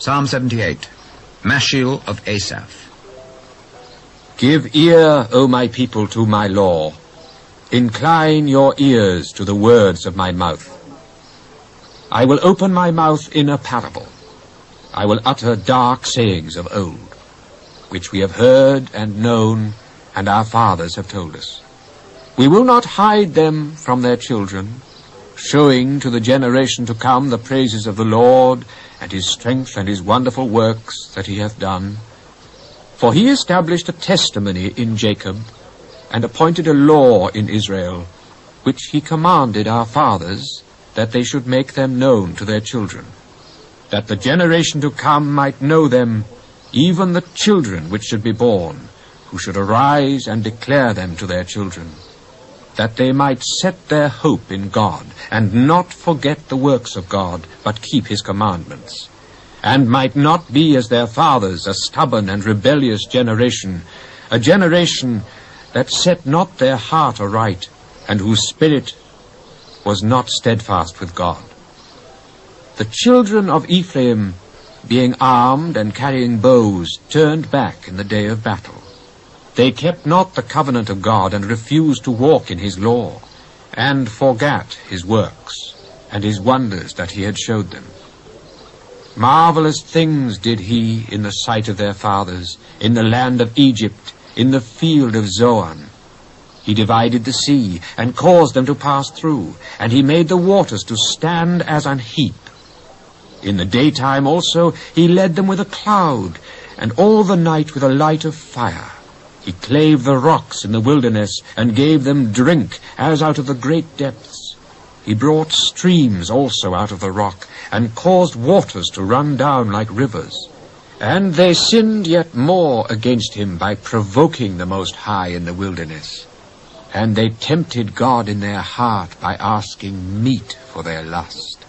Psalm 78, Maschil of Asaph. Give ear, O my people, to my law. Incline your ears to the words of my mouth. I will open my mouth in a parable. I will utter dark sayings of old, which we have heard and known, and our fathers have told us. We will not hide them from their children, showing to the generation to come the praises of the Lord, and his strength and his wonderful works that he hath done. For he established a testimony in Jacob, and appointed a law in Israel, which he commanded our fathers, that they should make them known to their children, that the generation to come might know them, even the children which should be born, who should arise and declare them to their children, that they might set their hope in God, and not forget the works of God, but keep his commandments, and might not be as their fathers, a stubborn and rebellious generation, a generation that set not their heart aright, and whose spirit was not steadfast with God. The children of Ephraim, being armed and carrying bows, turned back in the day of battle. They kept not the covenant of God, and refused to walk in his law, and forgat his works, and his wonders that he had showed them. Marvelous things did he in the sight of their fathers, in the land of Egypt, in the field of Zoan. He divided the sea, and caused them to pass through, and he made the waters to stand as an heap. In the daytime also he led them with a cloud, and all the night with a light of fire. He clave the rocks in the wilderness, and gave them drink as out of the great depths. He brought streams also out of the rock, and caused waters to run down like rivers. And they sinned yet more against him by provoking the Most High in the wilderness. And they tempted God in their heart by asking meat for their lust.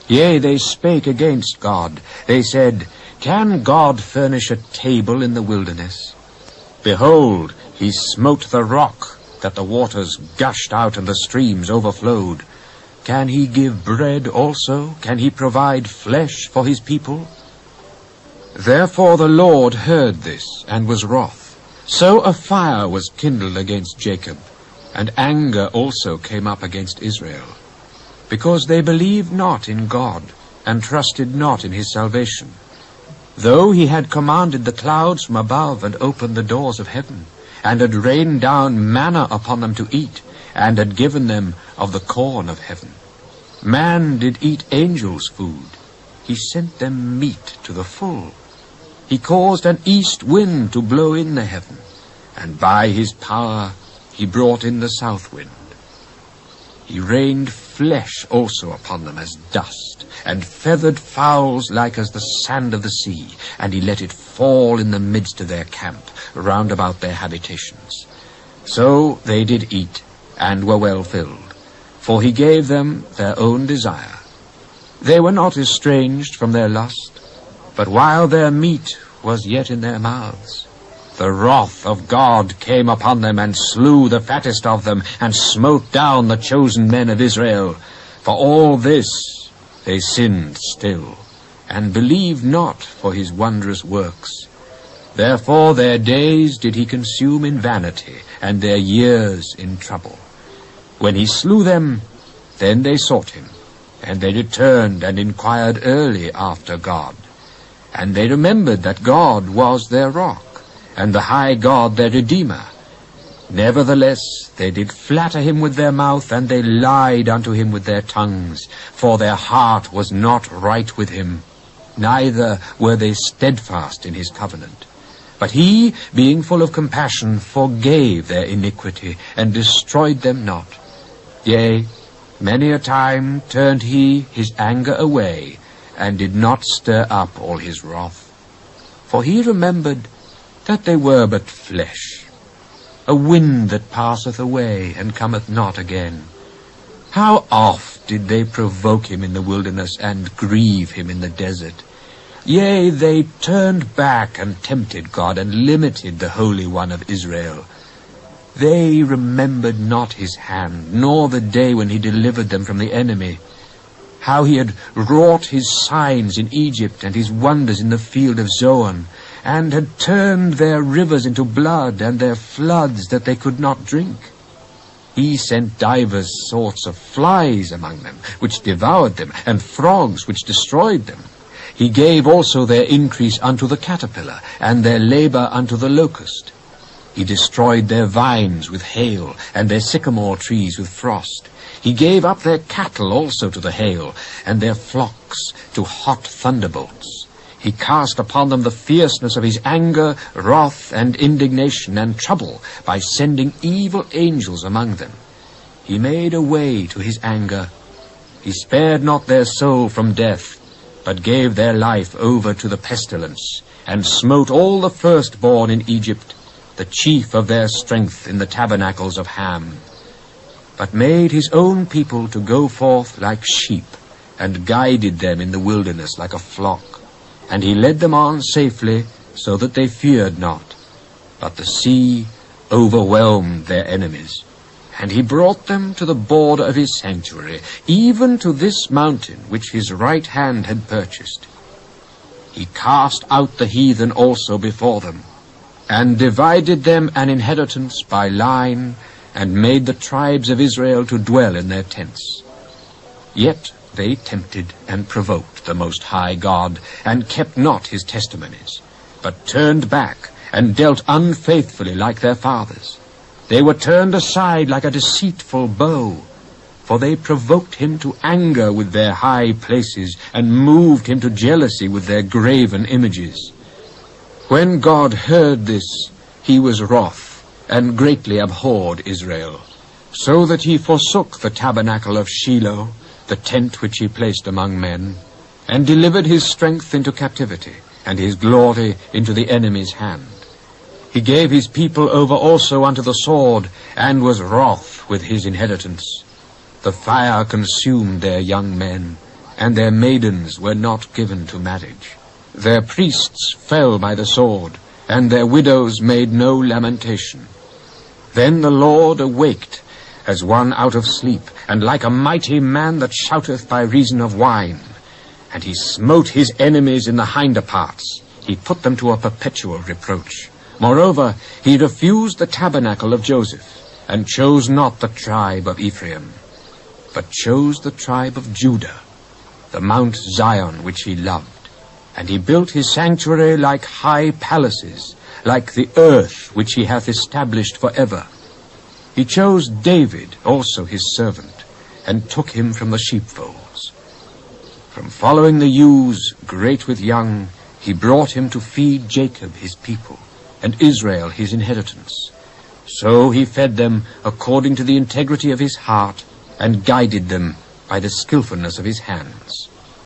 Yea, they spake against God. They said, Can God furnish a table in the wilderness? Behold, he smote the rock, that the waters gushed out and the streams overflowed. Can he give bread also? Can he provide flesh for his people? Therefore the Lord heard this, and was wroth. So a fire was kindled against Jacob, and anger also came up against Israel, because they believed not in God, and trusted not in his salvation. Though he had commanded the clouds from above, and opened the doors of heaven, and had rained down manna upon them to eat, and had given them of the corn of heaven. Man did eat angels' food. He sent them meat to the full. He caused an east wind to blow in the heaven, and by his power he brought in the south wind. He rained flesh also upon them as dust, and feathered fowls like as the sand of the sea, and he let it fall in the midst of their camp, round about their habitations. So they did eat, and were well filled, for he gave them their own desire. They were not estranged from their lust, but while their meat was yet in their mouths, the wrath of God came upon them, and slew the fattest of them, and smote down the chosen men of Israel. For all this they sinned still, and believed not for his wondrous works. Therefore their days did he consume in vanity, and their years in trouble. When he slew them, then they sought him, and they returned and inquired early after God. And they remembered that God was their rock, and the high God their Redeemer. Nevertheless they did flatter him with their mouth, and they lied unto him with their tongues, for their heart was not right with him, neither were they steadfast in his covenant. But he, being full of compassion, forgave their iniquity, and destroyed them not. Yea, many a time turned he his anger away, and did not stir up all his wrath. For he remembered that they were but flesh, a wind that passeth away, and cometh not again. How oft did they provoke him in the wilderness, and grieve him in the desert? Yea, they turned back, and tempted God, and limited the Holy One of Israel. They remembered not his hand, nor the day when he delivered them from the enemy. how he had wrought his signs in Egypt and his wonders in the field of Zoan, and had turned their rivers into blood and their floods that they could not drink. He sent divers sorts of flies among them, which devoured them, and frogs, which destroyed them. He gave also their increase unto the caterpillar, and their labor unto the locust. He destroyed their vines with hail, and their sycamore trees with frost. He gave up their cattle also to the hail, and their flocks to hot thunderbolts. He cast upon them the fierceness of his anger, wrath, and indignation, and trouble, by sending evil angels among them. He made a way to his anger. He spared not their soul from death, but gave their life over to the pestilence, and smote all the firstborn in Egypt, the chief of their strength in the tabernacles of Ham, but made his own people to go forth like sheep, and guided them in the wilderness like a flock. And he led them on safely, so that they feared not. But the sea overwhelmed their enemies. And he brought them to the border of his sanctuary, even to this mountain which his right hand had purchased. He cast out the heathen also before them, and divided them an inheritance by line, and made the tribes of Israel to dwell in their tents. Yet they tempted and provoked the Most High God, and kept not his testimonies, but turned back, and dealt unfaithfully like their fathers. They were turned aside like a deceitful bow, for they provoked him to anger with their high places, and moved him to jealousy with their graven images. When God heard this, he was wroth, and greatly abhorred Israel, so that he forsook the tabernacle of Shiloh, the tent which he placed among men, and delivered his strength into captivity, and his glory into the enemy's hand. He gave his people over also unto the sword, and was wroth with his inheritance. The fire consumed their young men, and their maidens were not given to marriage. Their priests fell by the sword, and their widows made no lamentation. Then the Lord awaked as one out of sleep, and like a mighty man that shouteth by reason of wine. And he smote his enemies in the hinder parts. He put them to a perpetual reproach. Moreover, he refused the tabernacle of Joseph, and chose not the tribe of Ephraim, but chose the tribe of Judah, the Mount Zion which he loved. And he built his sanctuary like high palaces, like the earth which he hath established for ever. He chose David also his servant, and took him from the sheepfolds. From following the ewes, great with young, he brought him to feed Jacob his people, and Israel his inheritance. So he fed them according to the integrity of his heart, and guided them by the skillfulness of his hands.